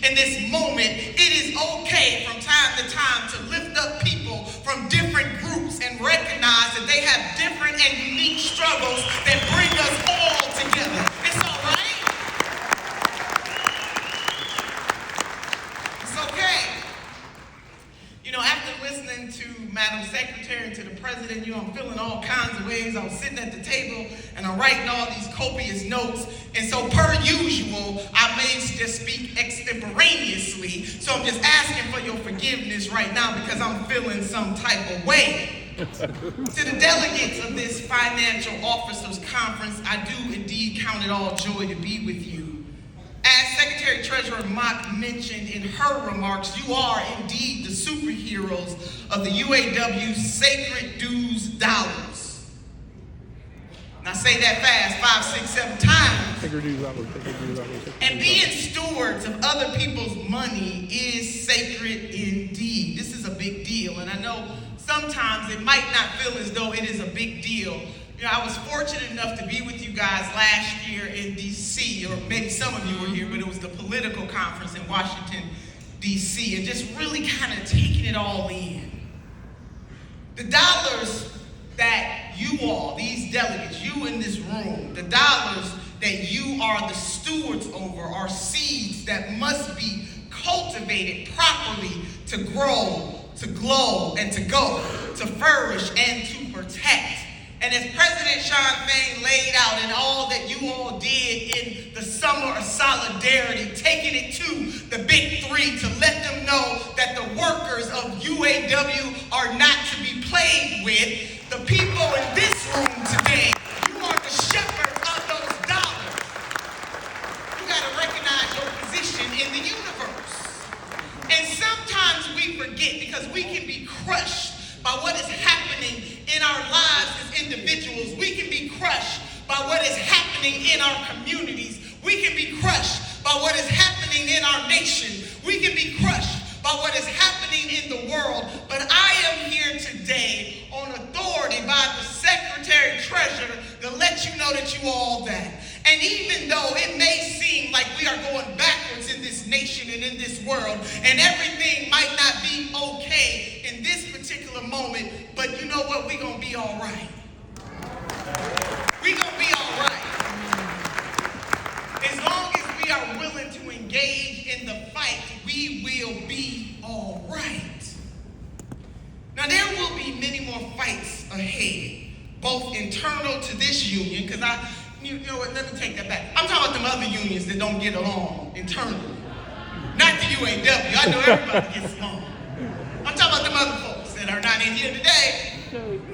in this moment, it is okay from time to time to lift up people from different groups and recognize that they have different and unique struggles that bring us all together. It's all right. It's okay. You know, after listening to Madam Secretary and to the President, I'm feeling all kinds of ways. I was sitting at the table and I'm writing all these copious notes. And so per usual, I may just speak extemporaneously. So I'm just asking for your forgiveness right now because I'm feeling some type of way. To the delegates of this Financial Officers Conference, I do indeed count it all joy to be with you. As Secretary Treasurer Mock mentioned in her remarks, you are indeed the superheroes of the UAW Sacred Dues Dollars. Now say that fast, 5, 6, 7 times. Sacred Dues Dollars. And being stewards of other people's money is sacred indeed. This is a big deal, and I know sometimes it might not feel as though it is a big deal. You know, I was fortunate enough to be with you guys last year in D.C., or maybe some of you were here, but it was the political conference in Washington, D.C., and just really kind of taking it all in. The dollars that you all, these delegates, you in this room, the dollars that you are the stewards over are seeds that must be cultivated properly to grow, to glow, and to go, to flourish, and to protect. And as President Sean Fain laid out in all that you all did in the summer of solidarity, taking it to the big three to let them know that the workers of UAW are not to be played with, the people in this room today, you are the shepherds of those dollars. You got to recognize your position in the universe. And sometimes we forget because we can be crushed by what is happening in our lives as individuals. We can be crushed by what is happening in our communities. We can be crushed by what is happening in our nation. We can be crushed by what is happening in the world. But I am here today on authority by the Secretary Treasurer to let you know that you are all that. And even though it may seem like we are going backwards in this nation and in this world, and everything might not be okay in this particular moment, but you know what? We're going to be all right. We're going to be all right. As long as we are willing to engage in the fight, we will be all right. Now, there will be many more fights ahead, both internal to this union, because you know what, let me take that back. I'm talking about them other unions that don't get along internally. Not the UAW. I know everybody gets along. I'm talking about them other folks that are not in here today.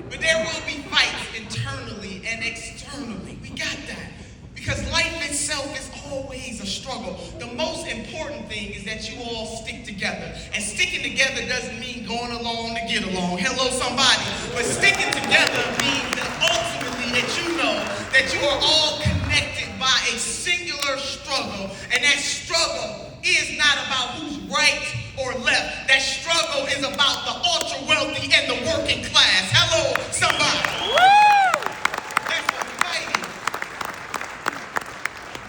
But there will be fights internally and externally. We got that. Because life itself is always a struggle. The most important thing is that you all stick together. And sticking together doesn't mean going along to get along. Hello, somebody. But sticking together means that ultimately that you know that you are all connected by a singular struggle. And that struggle is not about who's right or left. That struggle is about the ultra-wealthy and the working class. Hello, somebody. Woo! That's what we're fighting.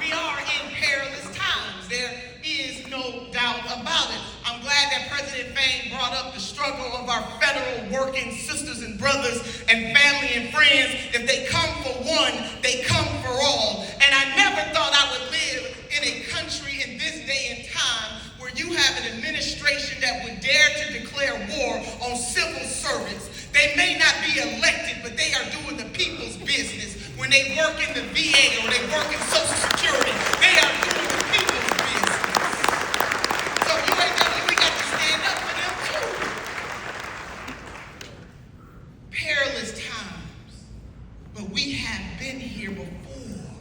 We are in perilous times. There is no doubt about it. I'm glad that President Fain brought up the struggle of our federal working sisters and brothers and family and friends. If they come for one, they come for all. And I never thought I would live in a country in this day and time where you have an administration that would dare to declare war on civil servants. They may not be elected, but they are doing the people's business. When they work in the VA or they work in Social Security, they are doing the people's business. So we got to stand up for them too. Perilous times, but we have been here before.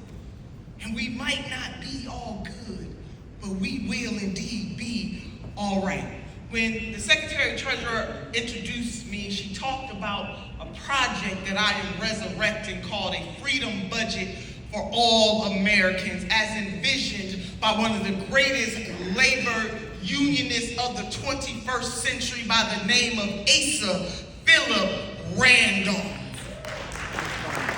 And we might not be all good, but we will indeed be all right. When the Secretary Treasurer introduced me, she talked about a project that I am resurrecting called a Freedom Budget for All Americans, as envisioned by one of the greatest labor unionists of the 21st century by the name of Asa Philip Randolph.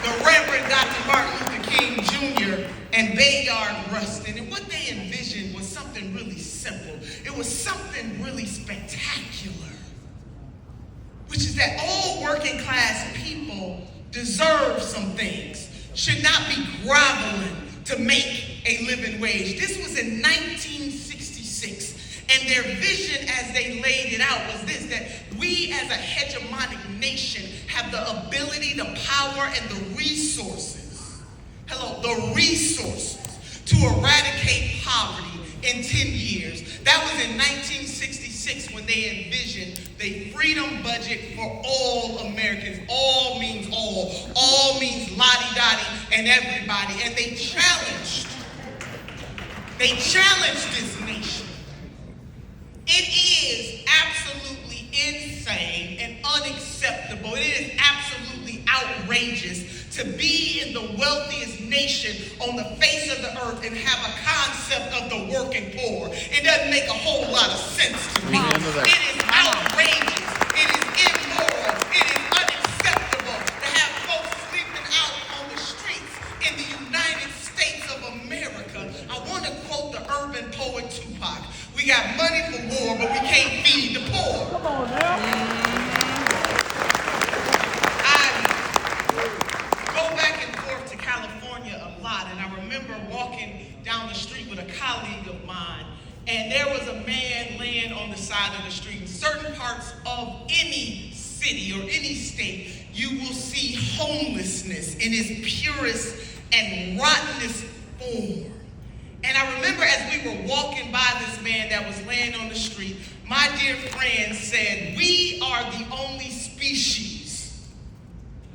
The Reverend Dr. Martin Luther King Jr. and Bayard Rustin. And what they envisioned was something really simple. simple. It was something really spectacular, which is that all working class people deserve some things, should not be groveling to make a living wage. This was in 1966, and their vision as they laid it out was this, that we as a hegemonic nation have the ability, the power, and the resources, the resources to eradicate poverty in 10 years. That was in 1966 when they envisioned the freedom budget for all Americans. All means all. All means lottie-dottie and everybody. And they challenged this nation. It is absolutely insane and unacceptable. It is absolutely outrageous to be in the wealthiest nation on the face of the earth and have a concept of the working poor. It doesn't make a whole lot of sense to me. It is outrageous. It is immoral. It is unacceptable to have folks sleeping out on the streets in the United States of America. I want to quote the urban poet Tupac. We got money for war, but we can't feed the poor. Come on now. Down the street with a colleague of mine, and there was a man laying on the side of the street. In certain parts of any city or any state, you will see homelessness in its purest and rottenest form. And I remember as we were walking by this man that was laying on the street, my dear friend said, "We are the only species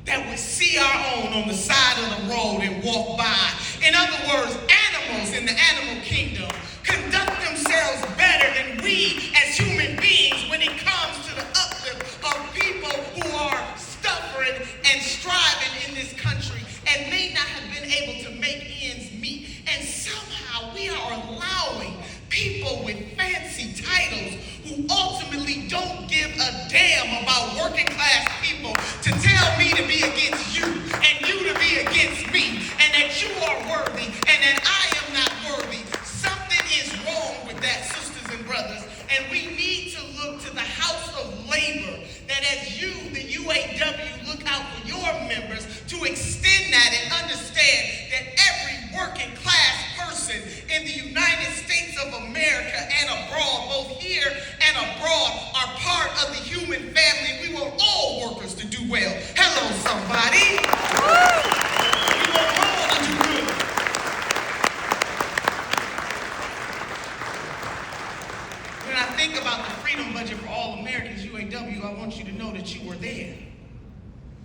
that would see our own on the side of the road and walk by." In other words, animals in the animal kingdom conduct themselves better than we as human beings when it comes to the uplift of people who are suffering and striving in this country and may not have been able to make ends meet. And somehow we are allowing people with fancy titles who ultimately don't give a damn about working class people to tell me to be against you and you to be against me, and that you are worthy and that I am not worthy. Something is wrong with that, sisters and brothers, and we need to look to the House of Labor, that as you, the UAW, look out for your members, to extend that and understand that every working class person in the United States of America and abroad, both here and abroad, are part of the human family. We want all workers to do well. Hello, somebody. We want all to do good. When I think about the freedom budget for all Americans, UAW, I want you to know that you were there.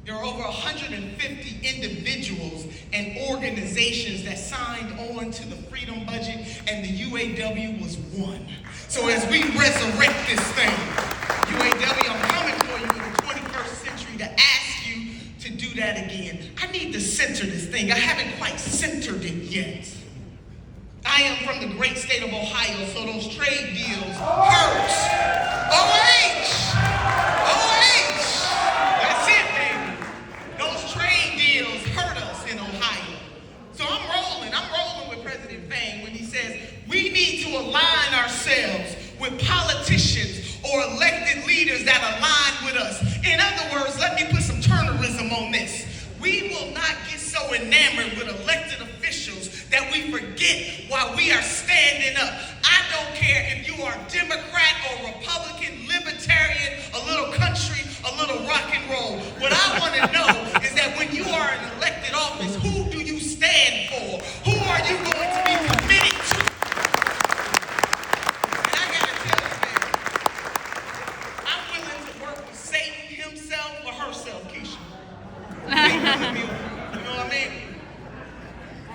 There are over 150 individuals and organizations that signed on to the freedom budget, and the UAW was one. So as we resurrect this thing, UAW, I'm coming for you in the 21st century to ask you to do that again. I need to center this thing. I haven't quite centered it yet. I am from the great state of Ohio, so those trade deals hurt. OH! That's it, baby. Those trade deals hurt us in Ohio. So I'm rolling with President Fain when he says we need to align ourselves with politicians or elected leaders that align with us. In other words, let me put some Turnerism on this. We will not get so enamored with elected officials that we forget why we are standing up. I don't care if you are Democrat or Republican, Libertarian, a little country, a little rock and roll. What I want to know is that when you are in elected office, who do you stand for? Who are you going to be committed to? And I got to tell you, man, I'm willing to work with Satan himself or herself, Keisha. You know what I mean?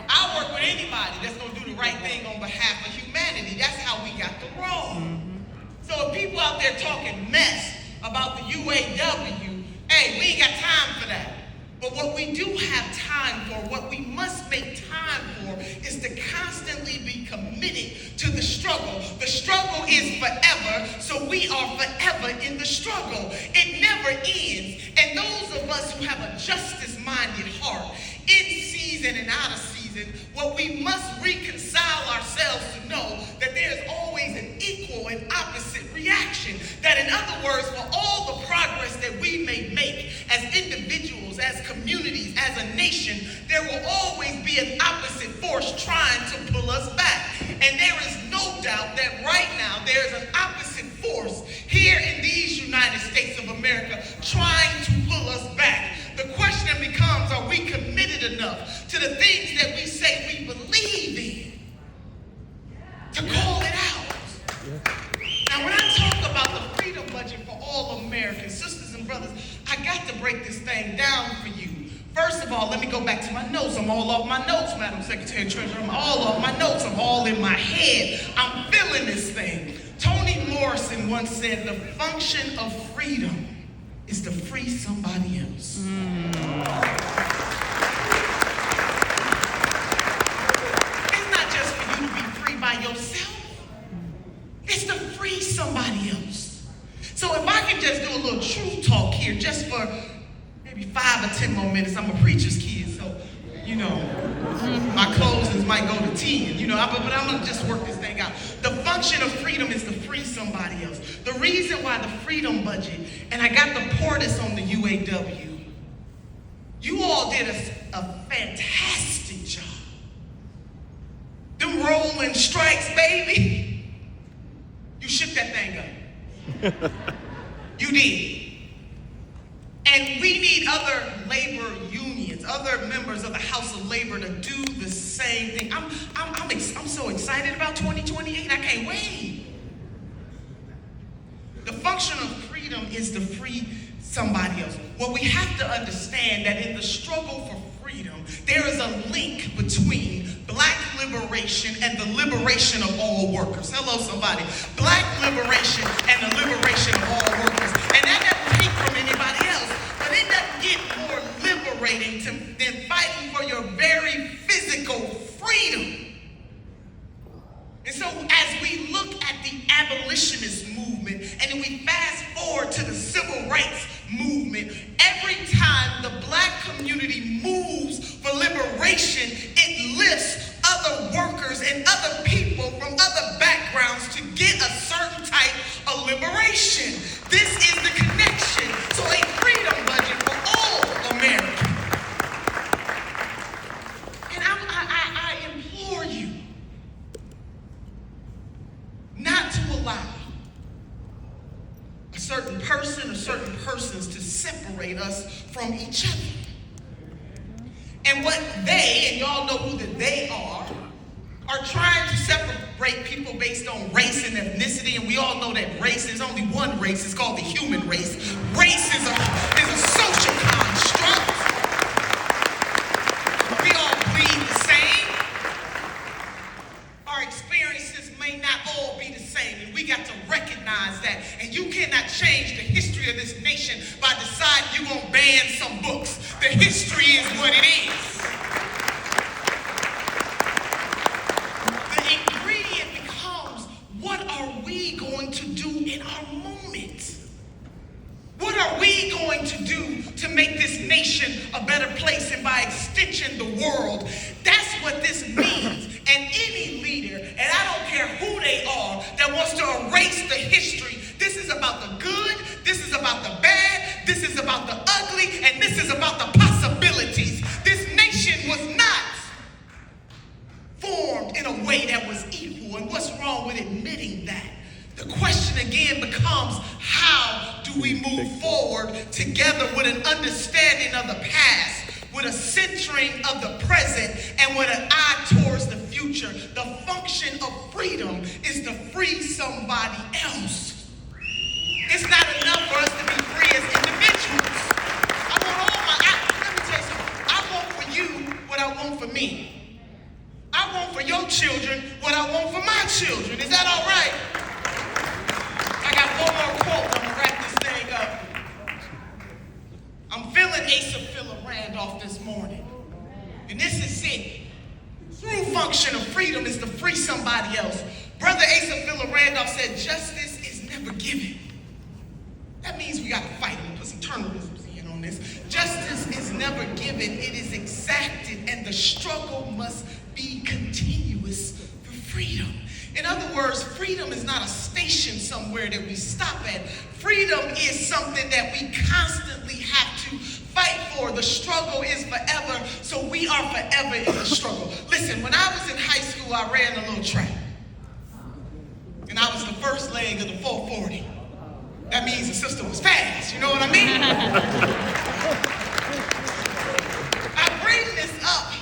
I'll work with anybody that's going to do the right thing on behalf of humanity. That's how we got the role. So if people out there talking mess about the UAW, hey, we ain't got time for that. But what we do have time for, what we must make time for, is to constantly be committed to the struggle. The struggle is forever, so we are forever in the struggle. It never ends. And those of us who have a justice-minded heart, in season and out of season, what we must reconcile ourselves to know that there's always an words, for all the progress that we may make as individuals, as communities, as a nation, there will always be an opposite force trying to pull us back. And there is no doubt that right now there is an opposite force here in these United States of America trying to pull us back. The question becomes, are we committed enough to the things that we say we believe in to call it out? Now, when I talk about the freedom budget for all Americans, sisters and brothers, I got to break this thing down for you. First of all, let me go back to my notes. I'm all off my notes, Madam Secretary Treasurer. I'm all off my notes. I'm all in my head. I'm feeling this thing. Toni Morrison once said, the function of freedom is to free somebody else. It's not just for you to be free by yourself. It's to free somebody else. So if I can just do a little truth talk here, just for maybe 5 or 10 more minutes. I'm a preacher's kid, so, my closings might go to 10, but I'm going to just work this thing out. The function of freedom is to free somebody else. The reason why the freedom budget, and I got the Portis on the UAW, you all did a fantastic job. Them rolling strikes, baby, you shook that thing up. You did. And we need other labor unions, other members of the House of Labor to do the same thing. I'm so excited about 2028. I can't wait. The function of freedom is to free somebody else. Well, we have to understand that in the struggle for freedom, there is a link between black liberation and the liberation of all workers. Hello, somebody. Black liberation and the liberation of all workers. And that doesn't take from anybody else. But it doesn't get more liberating than fighting for your very physical freedom. And so as we look at the abolitionist movement and then we fast forward to the civil rights movement, every time the black community moves for liberation, it lifts other workers and other people from other backgrounds to get a certain type of liberation. This is the connection. So a freedom budget for all Americans. And I implore you not to allow a certain person or certain persons to separate us from each other. And what they, and y'all know who the they are trying to separate people based on race and ethnicity, and we all know that race is only one race. It's called the human race. Race is a social construct. We all bleed the same. Our experiences may not all be the same, and we got to recognize that. And you cannot change the history of this nation by deciding you're going to ban some books. The history is what it is. What are we going to do in our moment? What are we going to do to make this nation a better place and by extension the world? That's what this means. And any leader, and I don't care who they are, that wants to erase the history, this is about the good, this is about the bad, this is about the ugly, and this is about the possibilities. This nation was not formed in a way that was equal. And what's wrong with admitting that? The question again becomes, how do we move forward together with an understanding of the past, with a centering of the present, and with an eye towards the future? The function of freedom is to free somebody else. It's not enough for us to be free as individuals. Let me tell you something. I want for you what I want for me. I want for your children what I want for my children. Is that all right? I got one more quote. I'm going to wrap this thing up. I'm feeling Asa Philip Randolph this morning. And this is it. True function of freedom is to free somebody else. Brother Asa Philip Randolph said, justice is never given. That means we got to fight and put some turnerisms in on this. Justice is never given. It is exacted, and the struggle must be continuous for freedom. In other words, freedom is not a station somewhere that we stop at. Freedom is something that we constantly have to fight for. The struggle is forever, so we are forever in the struggle. Listen, when I was in high school, I ran a little track. And I was the first leg of the 440. That means the sister was fast, you know what I mean? I bring this up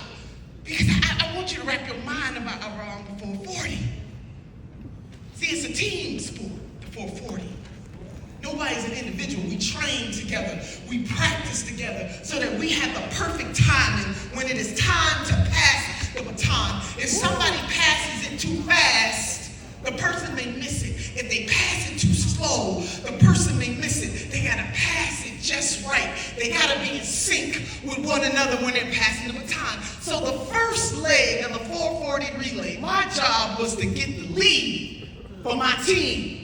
because I want you to wrap your mind around the 440. See, it's a team sport, the 440. Nobody's an individual. We train together. We practice together so that we have the perfect timing when it is time to pass the baton. If somebody passes it too fast, the person may miss it. If they pass it too slow, the person may miss it. They gotta pass it just right. They gotta be in sync with one another when they're passing the baton. So the first leg of the 440 relay, my job was to get the lead for my team.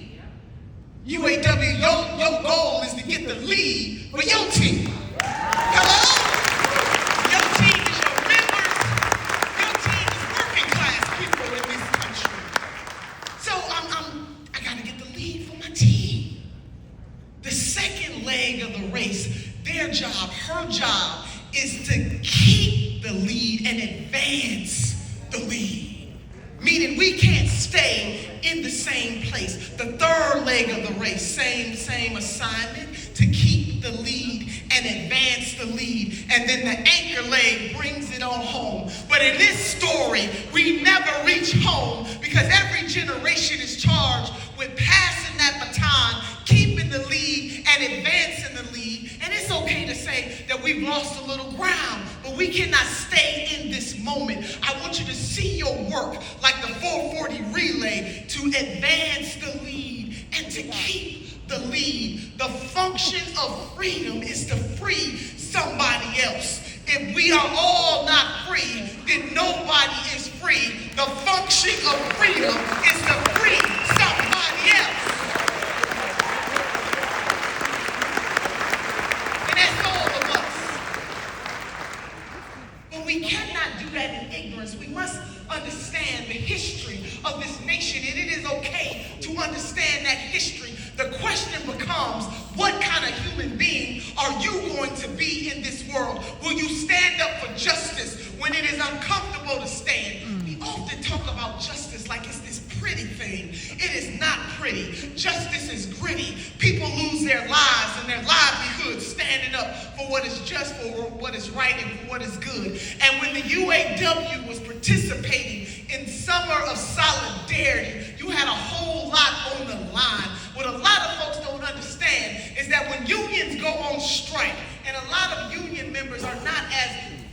UAW, your goal is to get the lead for your team. Hello? Your team is your members. Your team is working class people in this country. So I gotta get the lead for my team. The second leg of the race, their job, her job, is to keep the lead and advance the lead. Meaning we can't stay in the same place. The third leg of the race, same assignment, to keep the lead and advance the lead. And then the anchor leg brings it on home. But in this story, we never reach home because every generation is charged with passing that baton, keeping the lead and advancing the lead. And it's okay to say that we've lost a little ground, but we cannot stay in this moment. I want you to see your work like the 440 relay to advance the lead and to keep the lead. The function of freedom is to free somebody else. If we are all not free, then nobody is free. The function of freedom is to free somebody else. And that's all of us. But we cannot do that in ignorance. We must understand the history of this nation, and it is okay to understand that history. The question becomes, what kind of human being are you going to be in this world? Will you stand up for justice when it is uncomfortable to stand? We often talk about justice like it's this pretty thing. It is not pretty. Justice is gritty. People lose their lives and their livelihoods standing up for what is just, for what is right, and for what is good. And when the UAW was participating in Summer of Solidarity, you had a whole lot on the line. What a lot of folks don't understand is that when unions go on strike, and a lot of union members are not as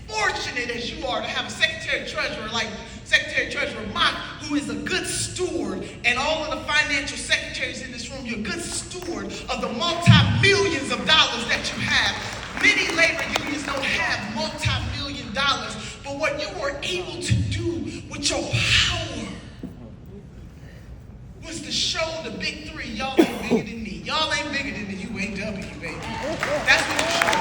fortunate as you are to have a secretary-treasurer like Secretary-Treasurer Mock, who is a good steward, and all of the financial secretaries in this room, you're a good steward of the multi-millions of dollars that you have. Many labor unions don't have multi-million dollars, but what you were able to do with your power was to show the big three, y'all ain't bigger than me. Y'all ain't bigger than the UAW, baby. That's what you showed.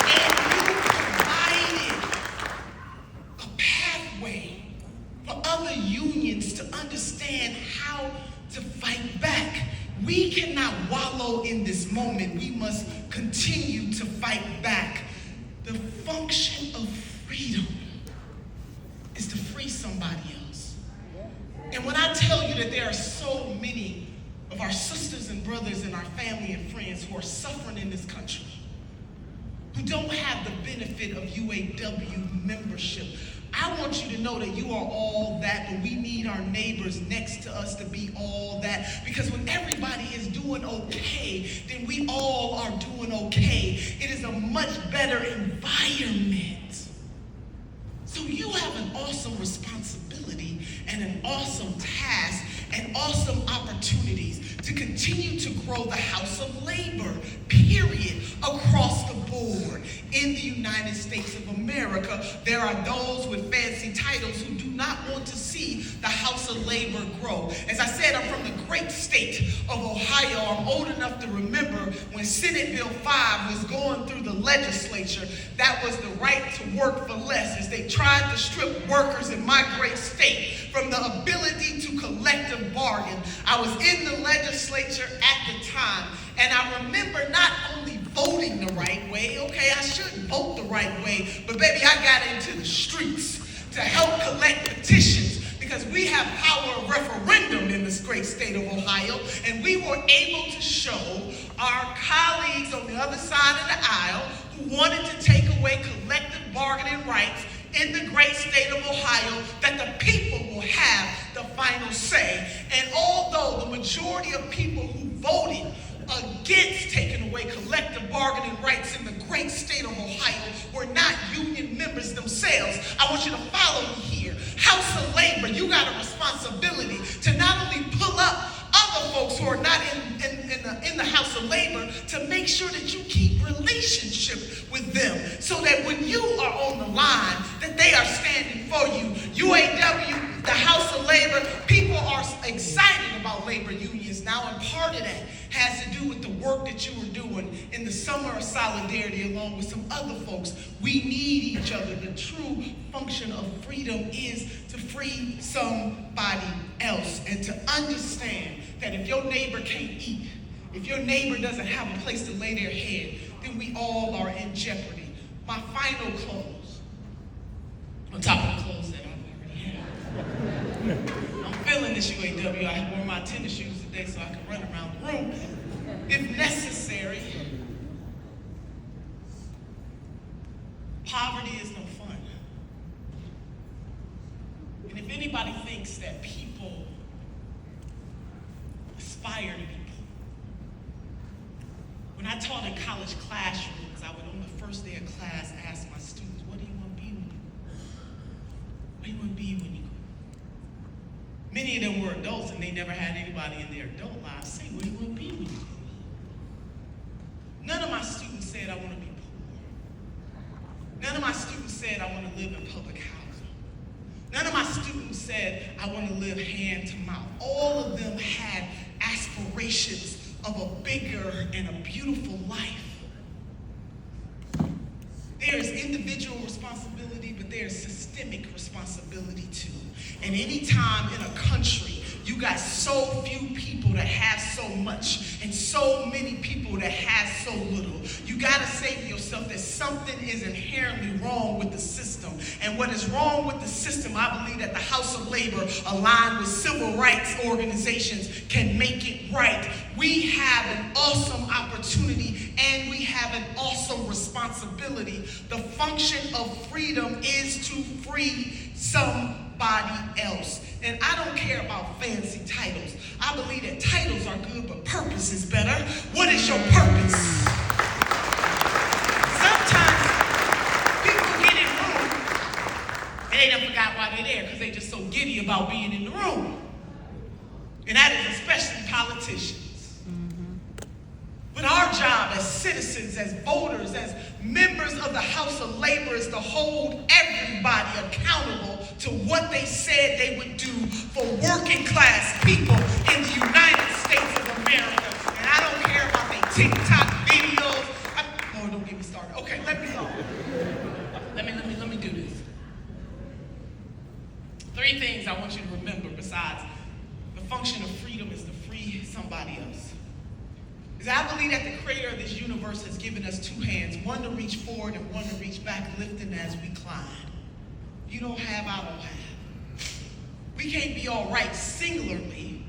And you provided a pathway for other unions to understand how to fight back. We cannot wallow in this moment. We must continue to fight back. The function of freedom is to free somebody else. And when I tell you that there are so many of our sisters and brothers and our family and friends who are suffering in this country, who don't have the benefit of UAW membership, I want you to know that you are all that, but we need our neighbors next to us to be all that. Because when everybody is doing okay, then we all are doing okay. It is a much better environment. So you have an awesome responsibility and an awesome task and awesome opportunities to continue to grow the House of Labor, period, across the board. In the United States of America, there are those with fancy titles who do not want to see the House of Labor grow. As I said, I'm from the great state of Ohio. I'm old enough to remember when Senate Bill 5 was going through the legislature. That was the right to work for less, as they tried to strip workers in my great state from the ability to collective bargain. I was in the legislature at the time, and I remember not only voting the right way, okay, I shouldn't vote the right way, but baby, I got into the streets to help collect petitions, because we have power of referendum in this great state of Ohio, and we were able to show our colleagues on the other side of the aisle who wanted to take away collective bargaining rights in the great state of Ohio that the people will have the final say. And although the majority of people who voted against taking away collective bargaining rights in the great state of Ohio were not union members themselves, I want you to follow me here. House of Labor, you got a responsibility to not only pull up other folks who are not in the House of Labor, to make sure that you keep relationship with them, so that when you are on the line, that they are standing for you. UAW, the House of Labor, people are excited about labor unions now, and part of that has to do with the work that you were doing in the summer of solidarity along with some other folks. We need each other. The true function of freedom is to free somebody else, and to understand that if your neighbor can't eat, if your neighbor doesn't have a place to lay their head, then we all are in jeopardy. My final close, on top of the close that I've already had. I'm feeling this UAW. I wore my tennis shoes today so I can run around the room if necessary. Poverty is no fun. And if anybody thinks that people aspire to be poor, when I taught in college classrooms, I would, on the first day of class, ask my students, what do you want to be when you grow up? What do you want to be when you grow up? Many of them were adults, and they never had anybody in their adult lives say, what do you want to be when you grow up? None of my students said, I want to be poor. None of my students said, I want to live in public housing. None of my students said, I want to live hand to mouth. All of them had aspirations of a bigger and a beautiful life. There is individual responsibility, but there is systemic responsibility too. And anytime in a country you got so few people that have so much and so many people that have so little, you got to say to yourself that something is inherently wrong with the system. And what is wrong with the system, I believe that the House of Labor, aligned with civil rights organizations, can make it right. We have an awesome opportunity, and we have an awesome responsibility. The function of freedom is to free somebody else. And I don't care about fancy titles. I believe that titles are good, but purpose is better. What is your purpose? Sometimes people get in rooms and they done forgot why they're there because they just so giddy about being in the room. And that is especially politicians. But our job as citizens, as voters, as members of the House of Labor is to hold everybody accountable to what they said they would do for working class people in the United States of America. And I don't care about their TikTok videos. Lord, don't get me started. Okay, let me do this. 3 things I want you to remember besides the function of freedom is to free somebody else. Because I believe that the creator of this universe has given us 2 hands, one to reach forward and one to reach back, lifting as we climb. You don't have, I don't have. We can't be all right singularly.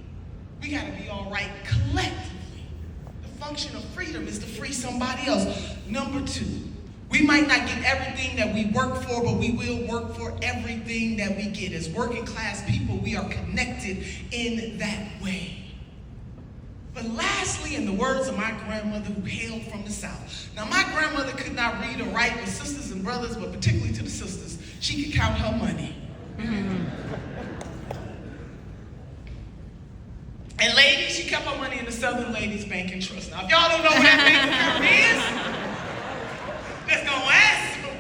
We got to be all right collectively. The function of freedom is to free somebody else. Number 2, we might not get everything that we work for, but we will work for everything that we get. As working class people, we are connected in that way. But lastly, in the words of my grandmother who hailed from the South. Now, my grandmother could not read or write with sisters and brothers, but particularly to the sisters, she could count her money. And ladies, she kept her money in the Southern Ladies Bank and Trust. Now, if y'all don't know what that bank account is, let's go ask them.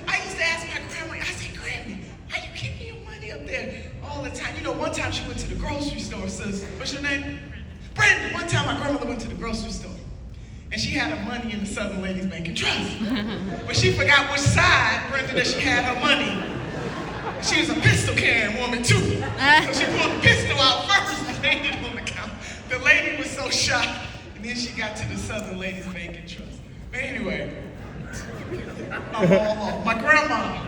I used to ask my grandma, I said, Grammy, why you keeping your money up there all the time? You know, one time she went to the grocery store, sis. What's your name? Brenda. One time my grandmother went to the grocery store, and she had her money in the Southern Ladies Bank and Trust. But she forgot which side, Brenda, that she had her money. She was a pistol carrying woman too. So she pulled the pistol out first and laid it on the counter. The lady was so shocked. And then she got to the Southern Ladies Bank and Trust. But anyway, my grandma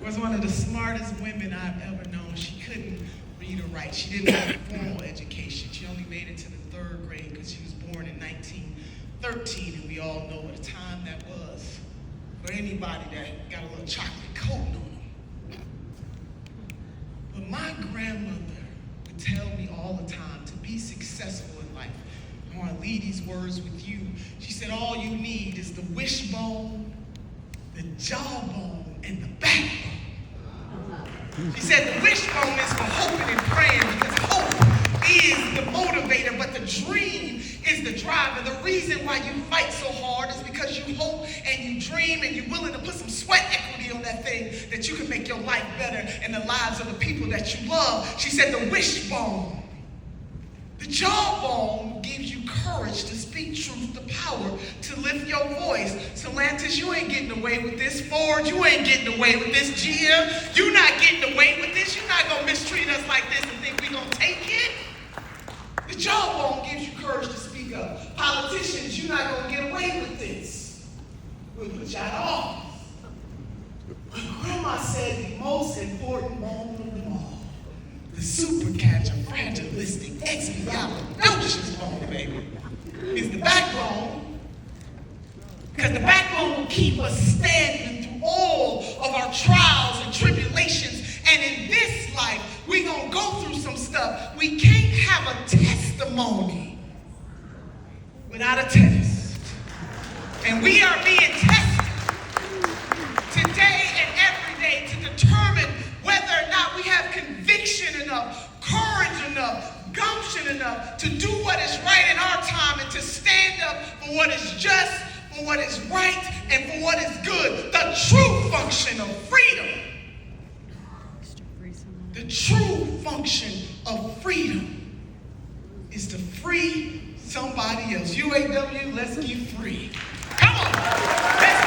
was one of the smartest women I've ever known. She couldn't read or write. She didn't have a formal education. She only made it to the 3rd grade because she was born in 1913, and we all know what a time that was for anybody that got a little chocolate coat on them. But my grandmother would tell me all the time, to be successful in life, I want to leave these words with you. She said, all you need is the wishbone, the jawbone, and the backbone. She said the wishbone is for hoping and praying, because hope is the motivator, but the dream is the driver. The reason why you fight so hard is because you hope and you dream and you're willing to put some sweat equity on that thing, that you can make your life better and the lives of the people that you love. She said the wishbone. The jawbone gives you courage to speak truth to power, to lift your voice. So Lantis, you ain't getting away with this. Ford, you ain't getting away with this. GM, you're not getting away with this. You're not going to mistreat us like this and think we're going to take it. The jawbone gives you courage to speak up. Politicians, you're not going to get away with this. We'll put you out of office. My grandma said the most important bone of them all, the supercalifragilistic expialidocious bone, baby, is the backbone. Because the backbone will keep us standing through all of our trials and tribulations. And in this life, we're going to go through some stuff. We can't have a testimony without a test. And we are being tested today and every day to determine whether or not we have conviction enough, courage enough, gumption enough to do what is right in our time and to stand up for what is just, for what is right, and for what is good. The true function of freedom. The true function of freedom is to free somebody else. UAW, let's get free. Come on. Let's